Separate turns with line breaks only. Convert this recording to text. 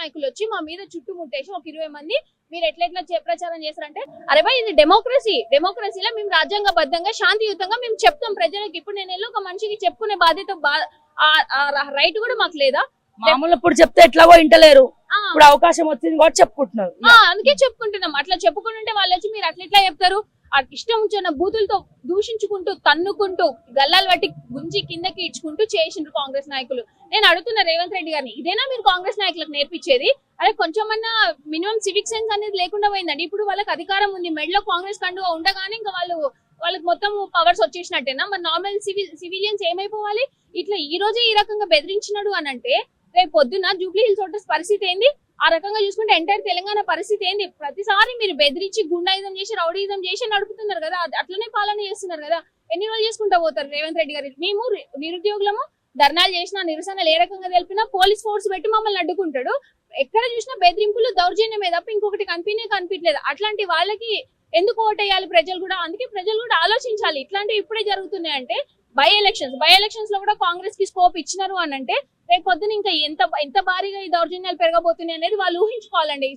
నాయకులు వచ్చి మా మీద చుట్టుముట్టేసి ఒక 20 మంది మీరు ఎట్లెట్లా ప్రచారం చేస్తారంటే, అరే భయ్ ఇది డెమోక్రసీలో మేము రాజ్యాంగబద్ధంగా శాంతియుతంగా మేము చెప్తాం ప్రజలకు. ఇప్పుడు నేను ఒక మనిషికి చెప్పుకునే బాధ్యత రైట్ కూడా మాకు లేదా?
మామూలు ఇప్పుడు చెప్తే ఎట్లాగో ఇంటలేరు, ఇప్పుడు అవకాశం వచ్చింది కాబట్టి చెప్పుకుంటున్నారు.
అందుకే చెప్పుకుంటున్నాం. అట్లా చెప్పుకుంటుంటే వాళ్ళు వచ్చి మీరు అట్లా చెప్తారు, ఇష్టం వచ్చిన బూతులతో దూషించుకుంటూ తన్నుకుంటూ గల్లాలు బట్టి గుంజి కిందకి ఇడ్చుకుంటూ చేసిండ్రు కాంగ్రెస్ నాయకులు. నేను అడుగుతున్నా రేవంత్ రెడ్డి గారిని, ఇదేనా మీరు కాంగ్రెస్ నాయకులకు నేర్పించేది? అదే కొంచెమన్నా మినిమం సివిక్ సెన్స్ అనేది లేకుండా పోయిందండి. ఇప్పుడు వాళ్ళకి అధికారం ఉంది, మెడలో కాంగ్రెస్ కండువా ఉండగానే ఇంకా వాళ్ళకి మొత్తం పవర్స్ వచ్చేసినట్టేనా? మరి నార్మల్ సివిలియన్స్ ఏమైపోవాలి? ఇట్లా ఈ రోజే ఈ రకంగా బెదిరించినాడు అని అంటే రేపు పొద్దున జూబ్లీ హిల్స్ హోటల్స్ పరిస్థితి ఏంది? ఆ రకంగా చూసుకుంటే ఎంటైర్ తెలంగాణ పరిస్థితి ఏంది? ప్రతిసారి మీరు బెదిరించి గుండాయిజం చేసి రౌడీజం చేసి నడుపుతున్నారు కదా, అట్లనే పాలన చేస్తున్నారు కదా. ఎన్ని రోజులు చేసుకుంటా పోతారు రేవంత్ రెడ్డి గారు? మేము నిరుద్యోగులము ధర్నాలు చేసినా నిరసనలు ఏ రకంగా తెలిపినా పోలీస్ ఫోర్స్ పెట్టి మమ్మల్ని అడ్డుకుంటాడు. ఎక్కడ చూసినా బెదిరింపులు దౌర్జన్యమే తప్ప ఇంకొకటి కనిపించలేదు. అట్లాంటి వాళ్ళకి ఎందుకు ఓటేయాలి ప్రజలు కూడా? అందుకే ప్రజలు కూడా ఆలోచించాలి. ఇట్లాంటివి ఇప్పుడే జరుగుతున్నాయంటే బై ఎలక్షన్స్ లో కూడా కాంగ్రెస్ కి స్కోప్ ఇచ్చినారు అని అంటే రేపు పొద్దున ఇంకా ఎంత భారీగా ఈ దౌర్జన్యాలు పెరగబోతున్నాయి అనేది వాళ్ళు ఊహించుకోవాలండి.